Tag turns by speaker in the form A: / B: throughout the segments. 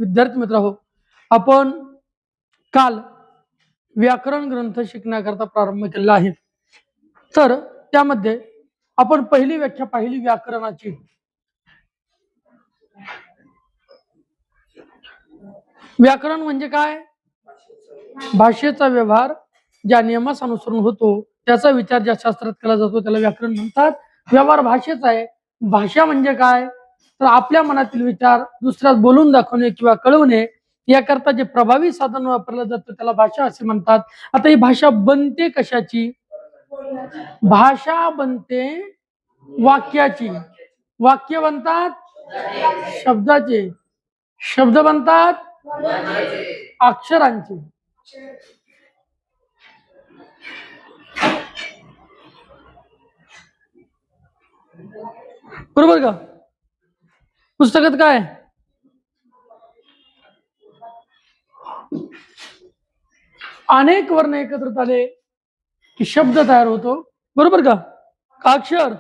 A: विद्यार्थी मित्र हो, आपण काल व्याकरण ग्रंथ शिकण्याकरता प्रारंभ केला आहे. तर त्यामध्ये आपण पहिली व्याख्या पाहिली व्याकरणाची. व्याकरण म्हणजे काय? भाषेचा व्यवहार ज्या नियमास अनुसरून होतो त्याचा विचार ज्या शास्त्रात केला जातो त्याला व्याकरण म्हणतात. व्यवहार भाषेचा आहे. भाषा म्हणजे काय? तर आपल्या मनातील विचार दुसऱ्यास बोलून दाखवणे किंवा कळवणे याकरता जे प्रभावी साधन वापरलं जातं त्याला भाषा असे म्हणतात. आता ही भाषा बनते कशाची? भाषा बनते वाक्याची. वाक्य बनतात शब्दाचे. शब्द बनतात अक्षरांचे. बरोबर का? पुस्तकात काय अनेक वर्ण एकत्रित आले की शब्द तयार होतो. बरोबर का? अक्षर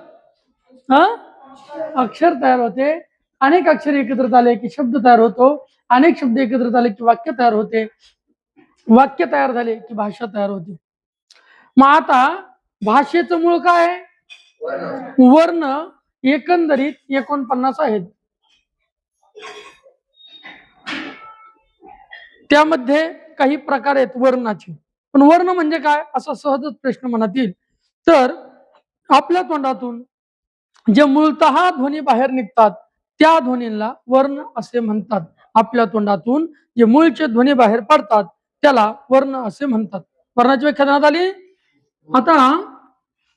A: अक्षर तयार होते. अनेक अक्षर एकत्रित आले की शब्द तयार होतो. अनेक शब्द एकत्रित आले की वाक्य तयार होते. वाक्य तयार झाले की भाषा तयार होते. मग आता भाषेचं मूळ काय? वर्ण एकंदरीत 49 आहेत. त्यामध्ये काही प्रकार आहेत वर्णाचे. पण वर्ण म्हणजे काय असा सहजच प्रश्न मनात येईल. तर आपल्या तोंडातून जे मूळतः ध्वनी बाहेर निघतात त्या ध्वनींना वर्ण असे म्हणतात. आपल्या तोंडातून जे मूळचे ध्वनी बाहेर पडतात त्याला वर्ण असे म्हणतात. वर्णाची व्याख्या देण्यात आली. आता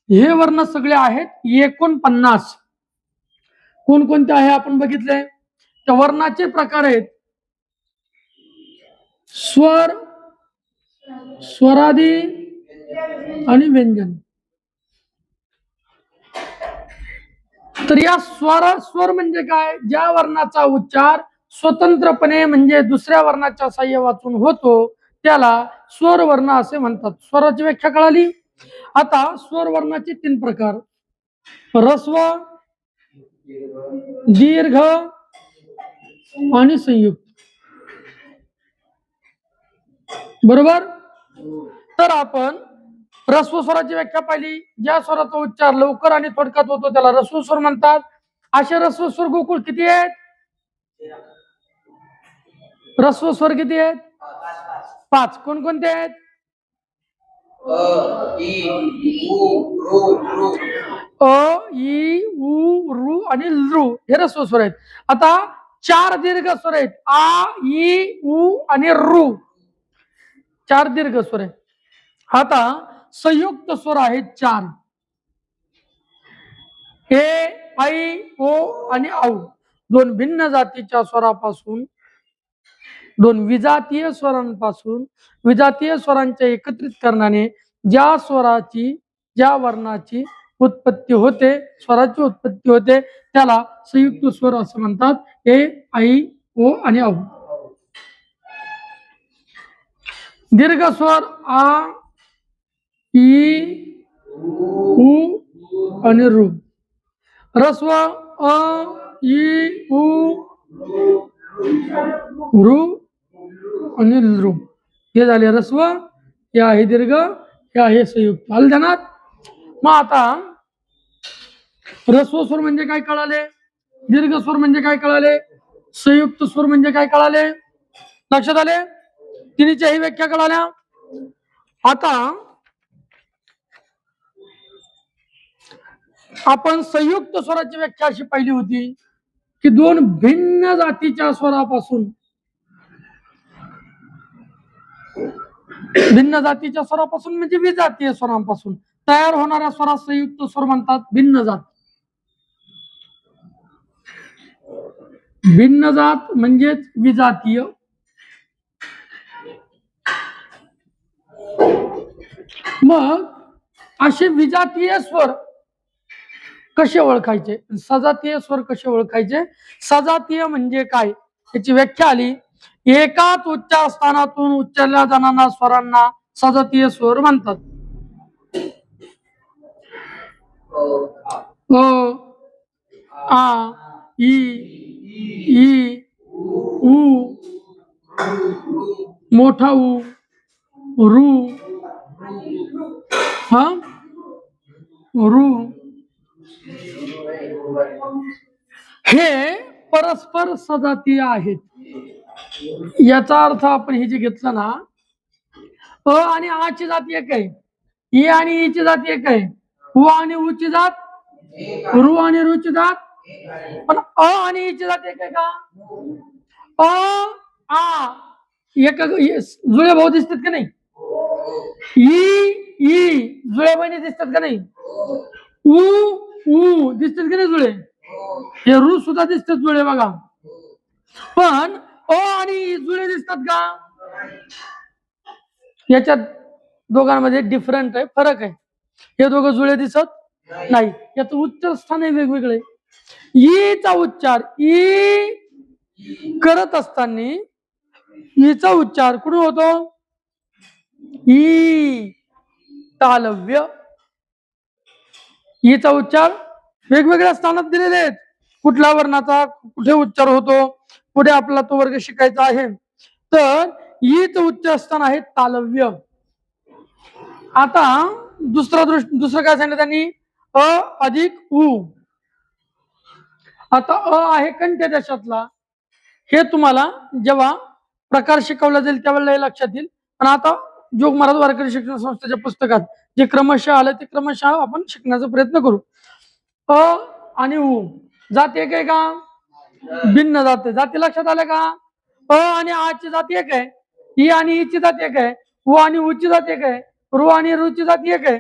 A: हे वर्ण सगळे आहेत 49. कोणकोणते आहे आपण बघितले. त्या वर्णाचे प्रकार आहेत स्वर, स्वरादी आणि व्यंजन. तर या स्वर म्हणजे काय? ज्या वर्णाचा उच्चार स्वतंत्रपणे म्हणजे दुसऱ्या वर्णाच्या साह्य वाचून होतो त्याला स्वर वर्ण असे म्हणतात. स्वराची व्याख्या कळाली. आता स्वर वर्णाचे 3 प्रकार. ह्रस्व, दीर्घ आणि संयुक्त. बरोबर. तर आपण ह्रस्व स्वराची व्याख्या पाहिली. ज्या स्वराचा उच्चार लवकर आणि थोडक्यात होतो त्याला ह्रस्व स्वर म्हणतात. असे ह्रस्व स्वर गोकुळ किती आहेत? ह्रस्व स्वर किती आहेत? 5. कोणकोणते आहेत? अ, ई, उ, आणि ऋ हे ह्रस्व स्वर आहेत. आता 4 दीर्घ स्वर आहेत. आ, ई, उ आणि ऋ. 4 दीर्घ स्वर आहेत. आता संयुक्त स्वर आहेत 4. ए, ऐ, ओ आणि औ. 2 भिन्न जातीच्या स्वरापासून 2 विजातीय स्वरांपासून विजातीय स्वरांच्या एकत्रित करण्याने ज्या वर्णाची उत्पत्ती होते, स्वराची उत्पत्ती होते त्याला संयुक्त स्वर असं म्हणतात. ए, ऐ, ओ आणि औ. दीर्घ स्वर आ, ई, उ आणि ऋ. ह्रस्व अ, ई, उ, ऋ आणि ऋ. हे झाले ह्रस्व. हे आहे दीर्घ. हे आहे संयुक्त. आलं ध्यानात. मग आता ह्रस्व स्वर म्हणजे काय कळाले. दीर्घ स्वर म्हणजे काय कळाले. संयुक्त स्वर म्हणजे काय कळाले. लक्षात आले. तिन्हीच्याही व्याख्या कळाल्या. आता आपण संयुक्त स्वराची व्याख्या अशी पाहिली होती की 2 भिन्न जातीच्या स्वरापासून म्हणजे विजातीय स्वरांपासून तयार होणाऱ्या स्वरात संयुक्त स्वर म्हणतात. भिन्न जात म्हणजेच विजातीय. मग असे विजातीय स्वर कसे ओळखायचे. सजातीय स्वर कसे ओळखायचे. सजातीय म्हणजे काय याची व्याख्या आली. एकाच उच्चार स्थानातून उच्चारल्या जाणाऱ्या स्वरांना सजातीय स्वर म्हणतात. अ, आ, ई, उ, मोठा ऊ रू हा रू हे परस्पर सजातीय आहेत. याचा अर्थ आपण हे जे घेतलं ना, अ आणि आ ची जात एक आहे, ई आणि ई ची जात एक आहे, उ आणि ऊ ची जात, रू आणि रू ची जात, पण अ आणि ई ची जात एक आहे का? अ आ एक जुळे भाऊ दिसतात का नाही? ई ई जुळे बहिणी दिसतात का नाही? ऊ ऊ दिसतात का नाही जुळे? हे रू सुद्धा दिसतात जुळे बघा. पण अ आणि ई जुळे दिसतात का? याच्यात दोघांमध्ये डिफरंट आहे, फरक आहे. हे दोघं जुळे दिसत नाही. याचं उच्चार स्थान वेगवेगळे. ईचा उच्चार ई करत असताना ईचा उच्चार कुठून होतो? ई तालव्य. ईचा उच्चार वेगवेगळ्या स्थानात दिलेले आहेत. कुठल्या वर्णाचा कुठे उच्चार होतो, पुढे आपला तो वर्ग शिकायचा आहे. तर ईच उच्चारस्थान आहे तालव्य. आता दुसरं काय सांगितलं त्यांनी? अ अधिक उ. आता अ आहे कंठ्य देशातला. हे तुम्हाला जेव्हा प्रकार शिकवला जाईल त्यावेळेला हे लक्षात येईल. पण आता जोग महाराज वारकरी शिक्षण संस्थेच्या पुस्तकात जे क्रमशः आलं ते क्रमशः आपण शिकण्याचा प्रयत्न करू. अ आणि उ जात एक आहे का? भिन्न जाते. जाती लक्षात आल्या का? अ आणि आ ची जात एक आहे, ई आणि ई ची जात एक आहे, उ आणि ऊ ची जात एक आहे, रू आणि रू ची जात एक आहे,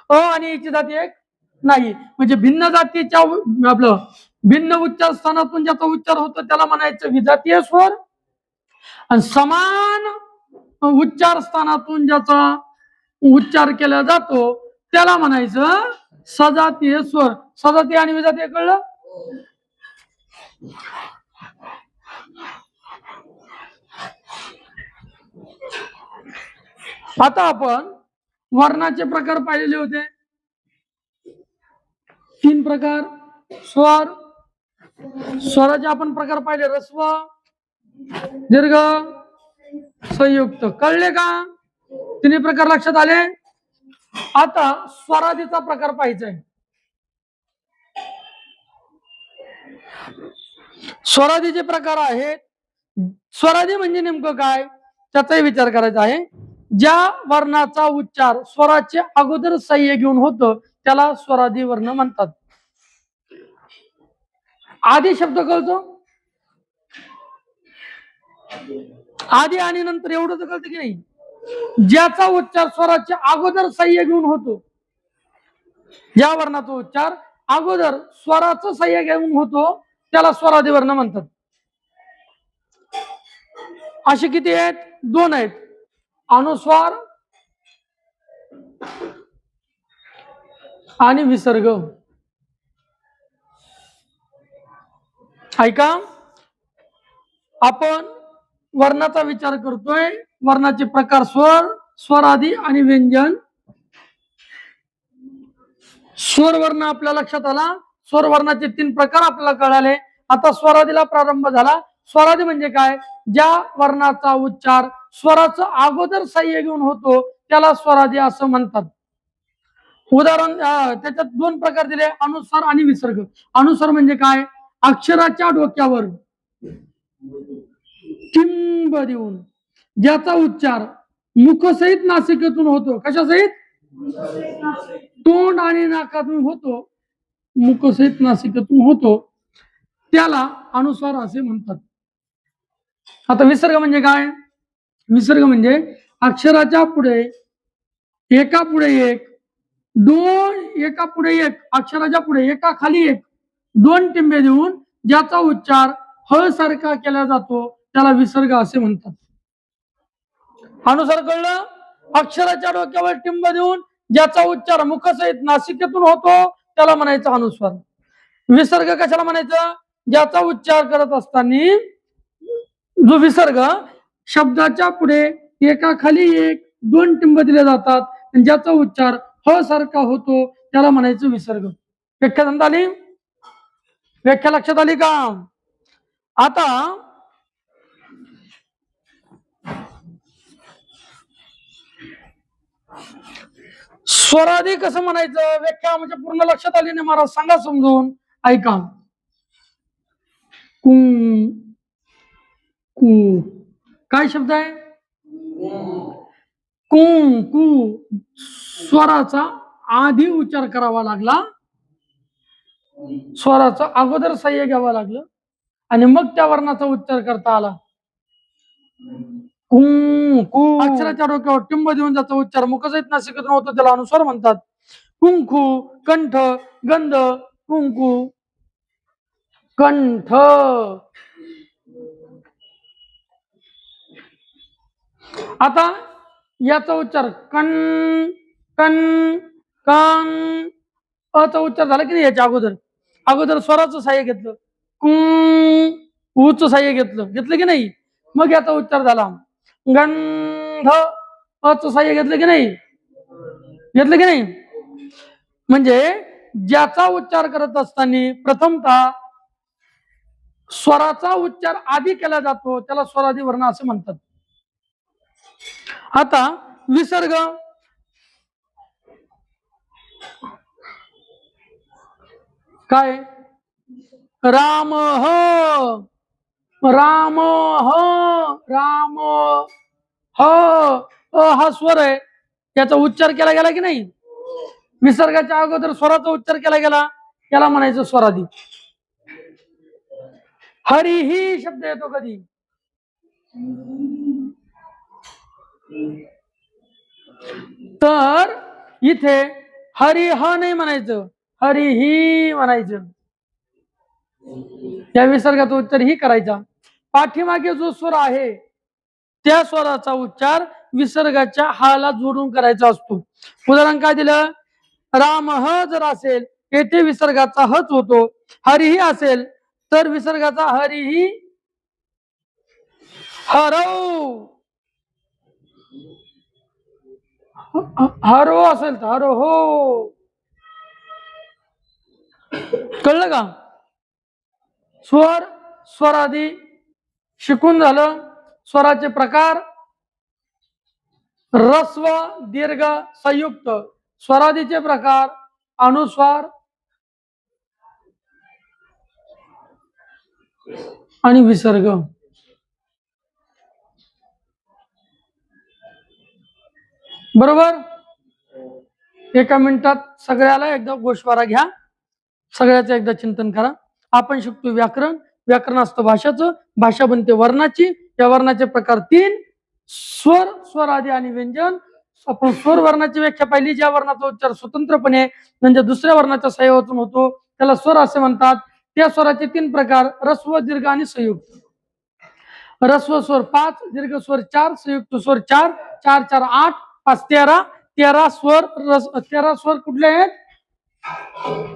A: अ आणि ई ची जात एक नाही. म्हणजे भिन्न जातीच्या आपलं भिन्न उच्चार स्थानातून ज्याचा उच्चार होतो त्याला म्हणायचं विजातीय स्वर, आणि समान उच्चार स्थानातून ज्याचा उच्चार केला जातो त्याला म्हणायचं सजातीय स्वर. सजातीय आणि विजातीय कळलं? आता आपण वर्णाचे प्रकार पाहिलेले होते. 3 प्रकार. स्वर, स्वराचे आपण प्रकार पाहिले. ऱ्हस्व, दीर्घ, संयुक्त. कळले का? 3 प्रकार लक्षात आले. आता स्वरादीचा प्रकार पाहायचा आहे. स्वरादीचे प्रकार आहेत. स्वरादी म्हणजे नेमकं काय त्याचाही विचार करायचा आहे. ज्या वर्णाचा उच्चार स्वराचे अगोदर सहाय्य घेऊन होतो त्याला स्वरादी वर्ण म्हणतात. आदी शब्द कळतो? आदी आणि नंतर एवढं तर कळतं की नाही? ज्याचा उच्चार स्वराचे अगोदर सहाय्य घेऊन होतो, ज्या वर्णाचा उच्चार अगोदर स्वराचं सहाय्य घेऊन होतो त्याला स्वरादी वर्ण म्हणतात. असे किती आहेत? 2 आहेत. अनुस्वार आणि विसर्ग. ऐका, आपण वर्णाचा विचार करतोय. वर्णाचे प्रकार स्वर, स्वरादी आणि व्यंजन. स्वर वर्ण आपल्या लक्षात आला. स्वर वर्णाचे 3 प्रकार आपल्याला कळाले. आता स्वरादीला प्रारंभ झाला. स्वरादी म्हणजे काय? ज्या वर्णाचा उच्चार स्वराचं अगोदर सहाय्य घेऊन होतो त्याला स्वरादी असं म्हणतात. उदाहरण त्याच्यात 2 प्रकार दिले, अनुस्वार आणि विसर्ग. अनुस्वार म्हणजे काय? अक्षराच्या डोक्यावर टिंब देऊन ज्याचा उच्चार मुखसहित नासिकेतून होतो. कशासहित? तोंड आणि नाकातून होतो, मुखसहित नासिकेतून होतो त्याला अनुस्वार असे म्हणतात. आता विसर्ग म्हणजे काय? विसर्ग म्हणजे अक्षराच्या पुढे एका पुढे एक, एका पुढे एक, अक्षराच्या पुढे एका खाली एक 2 टिंबे देऊन ज्याचा उच्चार ह सारखा केला जातो त्याला विसर्ग असे म्हणतात. अनुस्वार कळलं? अक्षराच्या डोक्यावर टिंब देऊन ज्याचा उच्चार मुखसहित नासिकेतून होतो त्याला म्हणायचं अनुस्वार. विसर्ग कशाला म्हणायचं? ज्याचा उच्चार करत असताना जो विसर्ग शब्दाच्या पुढे एका खाली एक 2 टिंब दिले जातात आणि ज्याचा उच्चार ह सारखा होतो त्याला म्हणायचं विसर्ग. व्याख्या समजा आली? व्याख्या लक्षात आली का? आता स्वरादी कसं म्हणायचं व्याख्या म्हणजे पूर्ण लक्षात आली नाही महाराज सांगा समजून ऐका. कु कु काय शब्द आहे कु कु स्वराचा आधी उच्चार करावा लागला स्वराचा अगोदर सहाय्य घ्यावं लागलं आणि मग त्या वर्णाचा उच्चार करता आला. अक्षराच्या डोक्यावर टिंब देऊन त्याचा उच्चार मुखसहित नासिकेतून होतो त्याला अनुस्वार म्हणतात. कुंकू कंठ गंध कुंकू कंठ. आता याचा उच्चार कण कण कण अचा उच्चार झाला की नाही याच्या अगोदर अगोदर स्वराचं सहाय्य घेतलं ऊचं सहाय्य घेतलं की नाही मग याचा उच्चार झाला. गंध अचं सहाय्य घेतलं की नाही म्हणजे ज्याचा उच्चार करत असताना प्रथमतः स्वराचा उच्चार आधी केला जातो त्याला स्वरादी वर्ण असं म्हणतात. आता विसर्ग काय राम ह राम ह राम ह हा स्वर आहे त्याचा उच्चार केला गेला की नाही विसर्गाच्या अगोदर स्वराचा उच्चार केला गेला त्याला म्हणायचं स्वरादी. हरी ही शब्द येतो कधी तर इथे हरी ह नाही म्हणायचं हरी ही म्हणायचं त्या विसर्गाचा उच्चार ही करायचा. पाठीमागे जो स्वर आहे त्या स्वराचा उच्चार विसर्गाच्या हाला जोडून करायचा असतो. उदाहरण काय दिलं राम ह जर असेल येथे विसर्गाचा हच होतो हरिही असेल तर विसर्गाचा हरिही हरव हरो असेल तर हरो हो कळलं का. स्वर स्वरादी शिकून झालं. स्वराचे प्रकार रस्व दीर्घ संयुक्त स्वरादीचे प्रकार अनुस्वार आणि विसर्ग. बरोबर. एका मिनिटात सगळ्याला एकदा गोषवारा घ्या सगळ्याचं एकदा चिंतन करा. आपण शिकतो व्याकरण व्याकरण असतं भाषाचं भाषा बनते वर्णाची या वर्णाचे प्रकार 3 स्वर स्वरादी आणि व्यंजन. आपण स्वर वर्णाची व्याख्या पाहिली ज्या वर्णाचा उच्चार स्वतंत्रपणे म्हणजे दुसऱ्या वर्णाच्या सहाय्यातून होतो त्याला स्वर असे म्हणतात. त्या स्वराचे 3 प्रकार रस्व दीर्घ आणि संयुक्त. रस्व स्वर 5 दीर्घ स्वर 4 संयुक्त स्वर 4 4 4 8 5 13 13 स्वर 13 स्वर कुठले आहेत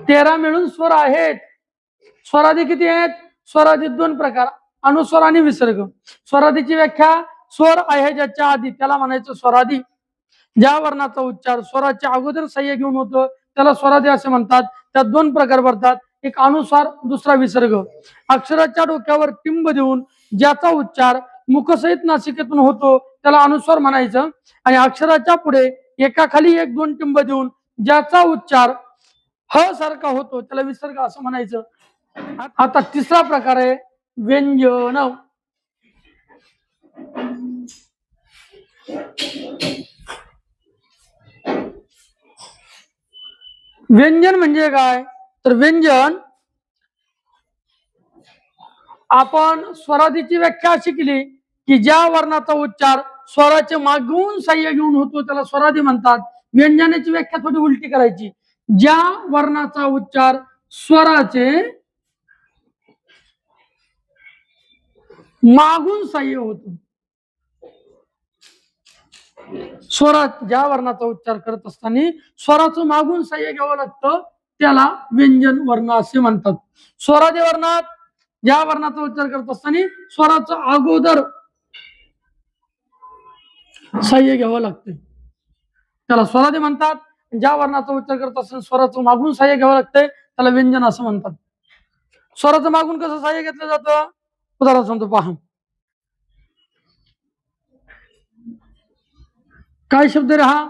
A: 13 मिळून स्वर आहेत. स्वरादी किती आहेत स्वरादी 2 प्रकार अनुस्वर आणि विसर्ग. स्वरादीची व्याख्या स्वर आहे ज्याच्या आधी त्याला म्हणायचं स्वरादी. ज्या वर्णाचा उच्चार स्वराच्या अगोदर सहाय्य घेऊन होतो त्याला स्वरादी असे म्हणतात. त्यात 2 प्रकार पडतात एक अनुस्वार दुसरा विसर्ग. अक्षराच्या डोक्यावर टिंब देऊन ज्याचा उच्चार मुखसहित नासिकेतून होतो त्याला अनुस्वार म्हणायचं आणि अक्षराच्या पुढे एकाखाली 1-2 टिंब देऊन ज्याचा उच्चार ह सारखा होतो त्याला विसर्ग असं म्हणायचं. आता तिसरा प्रकार आहे व्यंजन. व्यंजन म्हणजे काय तर व्यंजन आपण स्वरादीची व्याख्या अशी केली की ज्या वर्णाचा उच्चार स्वराचे मागून सहाय्य घेऊन होतो त्याला स्वरादी म्हणतात. व्यंजनाची व्याख्या थोडी उलटी करायची ज्या वर्णाचा उच्चार स्वराचे मागून सहाय्य होतो. स्वरात ज्या वर्णाचा उच्चार करत असताना स्वराचं मागून सहाय्य घ्यावं लागतं त्याला व्यंजन वर्ण असे म्हणतात. स्वरादी वर्णात ज्या वर्णाचा उच्चार करत असताना स्वराचं अगोदर सहाय्य घ्यावं लागते त्याला स्वरादी म्हणतात. ज्या वर्णाचा उच्चार करत असताना स्वराचं मागून सहाय्य घ्यावं लागतंय त्याला व्यंजन असं म्हणतात. स्वराचं मागून कसं सहाय्य घेतलं जातं उदाहरण सांगतो पहा. काय शब्द रे हा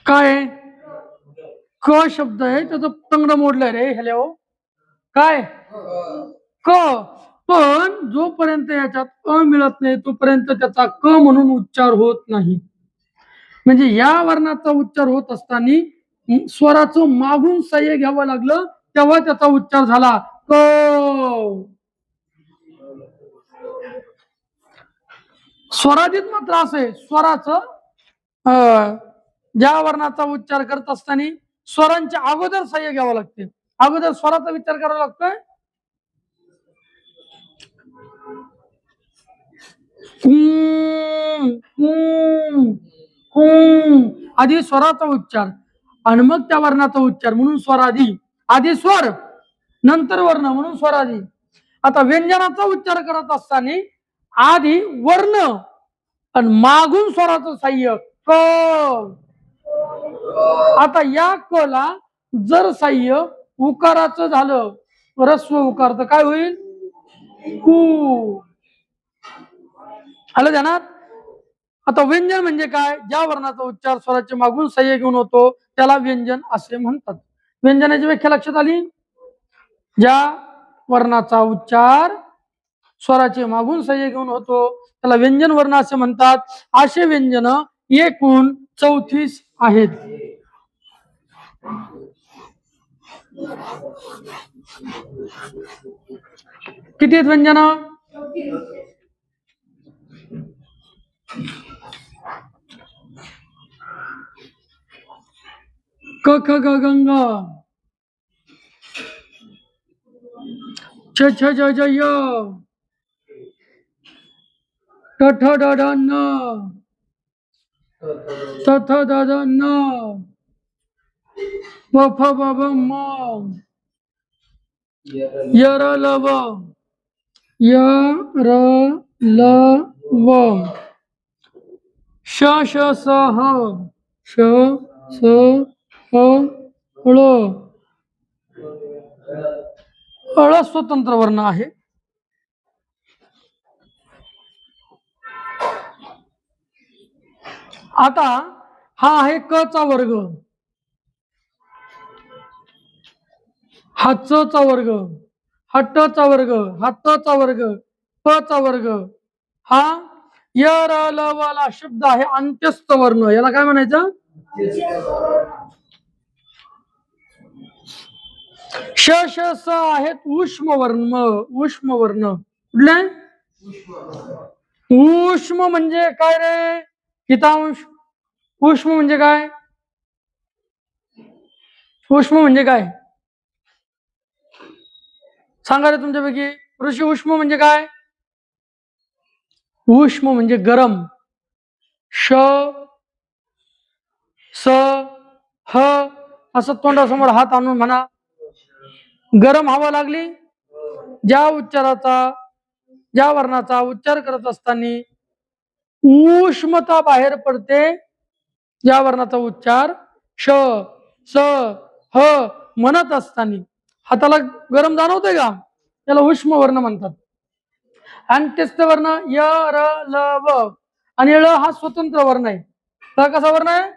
A: काय क शब्द आहे त्याचा तंगड मोडलाय रे हॅलो काय क पण जोपर्यंत याच्यात अ मिळत नाही तोपर्यंत त्याचा क म्हणून उच्चार होत नाही. म्हणजे या वर्णाचा उच्चार होत असताना स्वराचं मागून सहाय्य घ्यावं लागलं तेव्हा त्याचा उच्चार झाला क. स्वराधीत मात्र असं आहे स्वराचं ज्या वर्णाचा उच्चार करत असताना स्वरांच्या अगोदर सहाय्य घ्यावं लागते. अगोदर स्वराचा विचार करावा लागतोय. आधी स्वराचा उच्चार आणि मग त्या वर्णाचा उच्चार म्हणून स्वराधी. आधी स्वर नंतर वर्ण म्हणून स्वराधी. आता व्यंजनाचा उच्चार करत असताना आधी वर्ण आणि मागून स्वराचं साह्य क. आता या क ला जर साह्य उकाराचं झालं रस्व उकार तर काय होईल कू. आलं ध्यानात. आता व्यंजन म्हणजे काय ज्या वर्णाचा उच्चार स्वराच्या मागून सहाय्य घेऊन होतो त्याला व्यंजन असे म्हणतात. व्यंजनाची व्याख्या लक्षात आली. ज्या वर्णाचा उच्चार स्वराचे मागून सहाय्य घेऊन होतो त्याला व्यंजन वर्ण असे म्हणतात. असे व्यंजन एकूण 34 आहेत. किती आहेत व्यंजन क ख ग गंग छ छ ज ज य ठ ठ ड ढ न थ थ द ध न प फ ब भ म य र ल व य र ल व श श स ह श स ह ळ ळ स्वतंत्र वर्ण आहे. आता हा आहे क चा वर्ग, हा च चा वर्ग, हा ट चा वर्ग, हा त चा वर्ग, प चा वर्ग, हा य र ल व ला शब्द आहे अंत्यस्थ वर्ण. याला काय म्हणायचं श श स आहेत उष्म वर्ण. उष्म वर्ण कुठले उष्म म्हणजे काय रे हितांश. उष्म म्हणजे काय उष्म म्हणजे काय सांगा रे तुमच्यापैकी. ऋषी उष्म म्हणजे काय उष्म म्हणजे गरम. श स ह असं तोंडासमोर हात आणून म्हणा गरम हवा लागली. ज्या उच्चाराचा ज्या वर्णाचा उच्चार करत असताना उष्मता बाहेर पडते ज्या वर्णाचा उच्चार श स ह म्हणत असताना हाताला गरम जाणवतंय का त्याला उष्म वर्ण म्हणतात. अंत्यस्थ वर्ण य र ल व आणि ळ हा स्वतंत्र वर्ण आहे. ळ कसा वर्ण आहे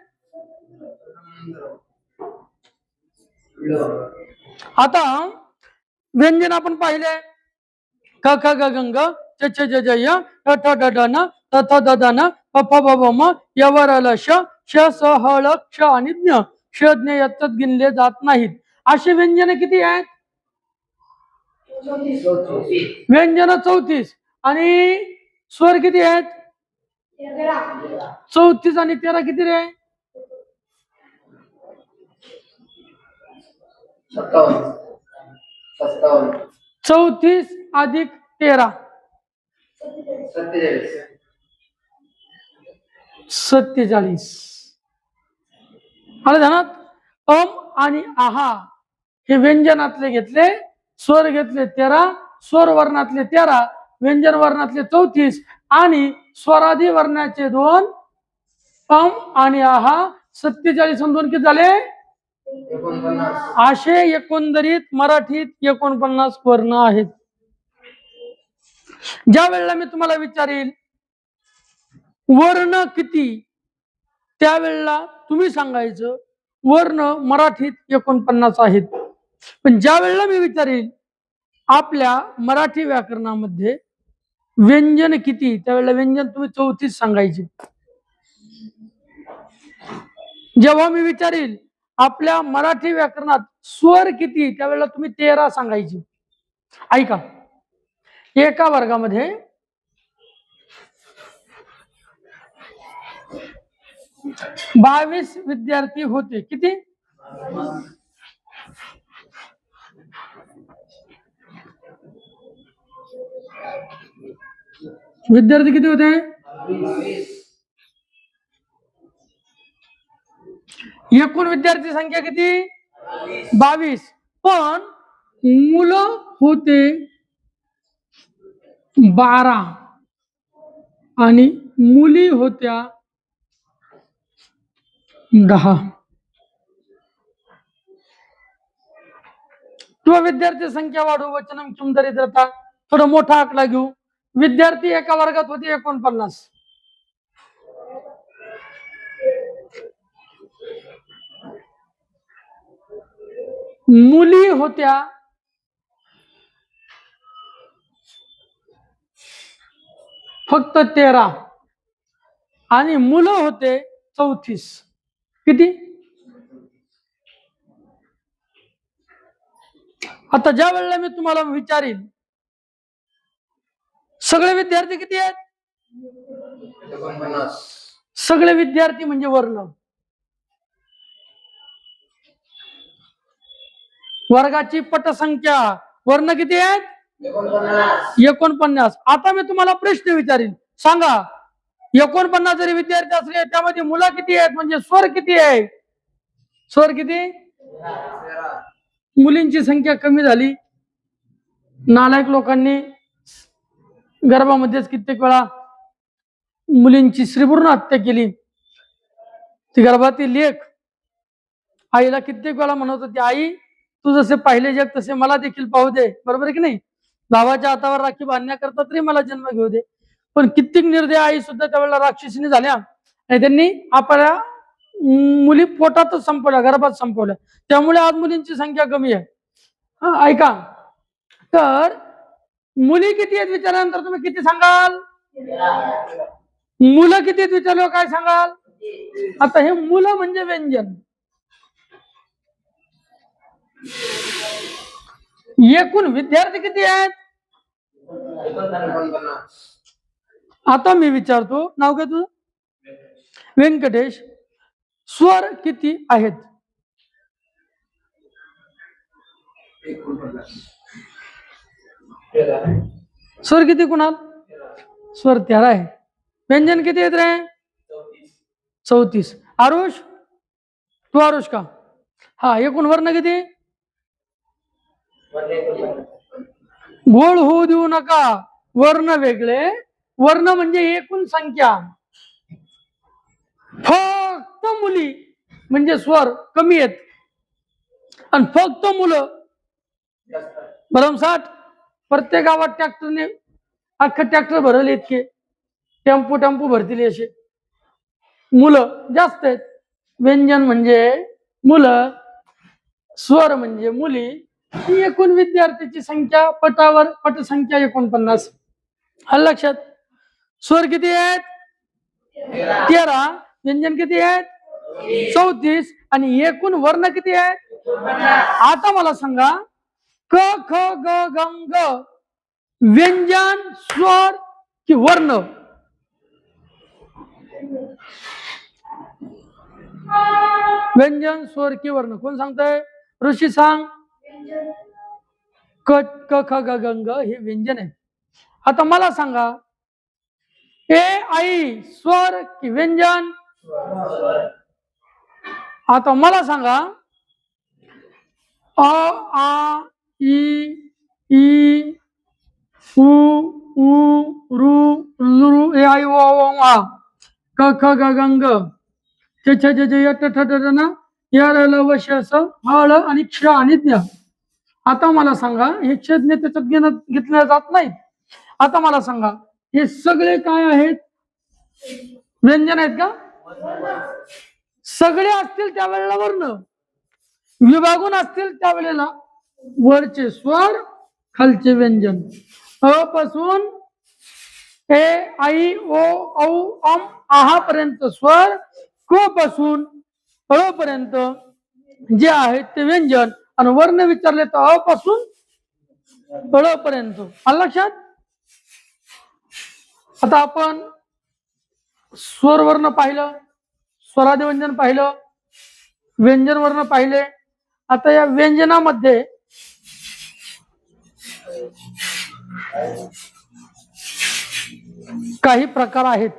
A: आता व्यंजन आपण पाहिले क ख ग गंग च छ ज ज य ठ ठ ड ढ न थ थ द ध न प फ ब भ म य व र ल श श स ह ळ क्ष आणि ज्ञ. श ज्ञ याच्यात गिनले जात नाहीत. अशी व्यंजन किती आहेत व्यंजन 34 आणि स्वर किती आहेत 34 आणि 13 किती रे 34 अधिक 13 47. आलं ध्यानात. आणि आहा हे व्यंजनातले घेतले स्वर घेतले 13 स्वर वर्णातले 13 व्यंजन वर्णातले 34 आणि स्वरादी वर्णाचे 2 आणि आहा 47 2 किती झाले असे एकंदरीत मराठीत 49 वर्ण आहेत. ज्या वेळेला मी तुम्हाला विचारील वर्ण किती त्यावेळेला तुम्ही सांगायचं वर्ण मराठीत 49 आहेत. पण ज्या वेळेला मी विचारेल आपल्या मराठी व्याकरणामध्ये व्यंजन किती, त्यावेळेला व्यंजन तुम्ही 34 सांगायचे. जेव्हा मी विचारेल आपल्या मराठी व्याकरणात स्वर किती, त्यावेळेला तुम्ही 13 सांगायचे. ऐका, एका वर्गामध्ये 22 विद्यार्थी होते. किती? विद्यार्थी किती होते? 22. एकूण विद्यार्थी संख्या किती? 22. पण मुलं होते 12 आणि मुली होत्या 10. किंवा विद्यार्थी संख्या वाढू वचनम किम दरिद्रता, थोडा मोठा आकडा घेऊ. विद्यार्थी एका वर्गात होते 49. मुली होत्या 13 आणि मुलं होते 34. किती? आता ज्या वेळेला मी तुम्हाला विचारीन सगळे विद्यार्थी किती आहेत? 49. सगळे विद्यार्थी म्हणजे वर्ण. वर्गाची पटसंख्या वर्ण किती आहेत? 49. आता मी तुम्हाला प्रश्न विचारीन, सांगा 49 जरी विद्यार्थी असले त्यामध्ये मुलं किती आहेत, म्हणजे स्वर किती आहे? स्वर किती? मुलींची संख्या कमी झाली. नालायक लोकांनी गर्भामध्येच कित्येक वेळा मुलींची श्रीपूर्ण हत्या केली. ती गर्भातील लेक आईला कित्येक वेळा म्हणत होती, आई तू जसे पाहिले जग तसे मला देखील पाहू दे. बरोबर आहे की नाही? भावाच्या हातावर राखी बांधण्याकरता तरी मला जन्म घेऊ दे. पण कित्येक निर्दय आई सुद्धा त्यावेळेला राक्षसीने झाल्या आणि त्यांनी आपल्या मुली पोटातच संपवल्या, गर्भात संपवल्या. त्यामुळे आज मुलींची संख्या कमी आहे. ऐका, तर मुली किती आहेत विचारल्यानंतर तुम्ही किती सांगाल? मुलं किती आहेत विचारल्यावर काय सांगाल? आता हे मुलं म्हणजे व्यंजन. एकूण विद्यार्थी किती आहेत? आता मी विचारतो, नाव काय तुझं? व्यंकटेश. स्वर किती आहेत? स्वर किती कुणाल? स्वर 13 आहे. व्यंजन किती आहेत रे? 34. आरुष, तू आरुष का? हा, एकूण वर्ण किती? गोळ होऊ देऊ नका. वर्ण वेगळे. वर्ण म्हणजे एकूण संख्या. फक्त मुली म्हणजे स्वर कमी आहेत आणि फक्त मुलं भरमसाठ. प्रत्येक गावात ट्रॅक्टरने अख्खं ट्रॅक्टर भरले इतके, टेम्पो भरतील असे. मुलं जास्त आहेत. व्यंजन म्हणजे मुलं, स्वर म्हणजे मुली. ही एकूण विद्यार्थ्याची संख्या पटावर पटसंख्या 49. आलं लक्षात? स्वर किती आहेत? 13. व्यंजन किती आहेत? 34. आणि एकूण वर्ण किती आहेत? आता मला सांगा, क ख ग ग ग व्यंजन, स्वर की वर्ण? व्यंजन, स्वर की वर्ण? कोण सांगताय? ऋषी सांग. क ख ग ग ग हे व्यंजन आहे. आता मला सांगा, ए आई स्वर की व्यंजन? आता मला सांगा, अ आ इ ई उ उ रू लू ए आई ओ आ क ख ग ग ग च छ ज य ट ठ ड न य र ल व श स ह ळ आणि क्ष आणि ज्ञ. आता मला सांगा, हे क्षज्ञ त्याच्यात घेतल्या जात नाहीत. आता मला सांगा, हे सगळे काय आहेत? व्यंजन आहेत का? सगळे असतील त्यावेळेला वर्ण, विभागून असतील त्यावेळेला वरचे स्वर, खालचे व्यंजन. अ पासून ए, आई, ओ, औ, अम, आहा पर्यंत स्वर, क पासून अ पर्यंत जे आहेत ते व्यंजन, आणि वर्ण विचारले तर अ पासून अ पर्यंत. आलं लक्षात? आता आपण स्वर वर्ण पाहिलं, स्वरादी व्यंजन पाहिलं, व्यंजन वर्ण पाहिले. आता या व्यंजनामध्ये काही प्रकार आहेत,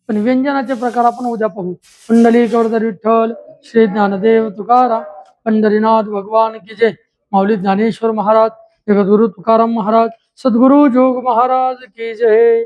A: पण व्यंजनाचे प्रकार आपण उद्या पाहू. कुंडली गौरधर विठ्ठल, श्री ज्ञानदेव तुकाराम, पंढरीनाथ भगवान की जय. माऊली ज्ञानेश्वर महाराज, जगद्गुरु तुकाराम महाराज, सद्गुरु जोग महाराज की जय.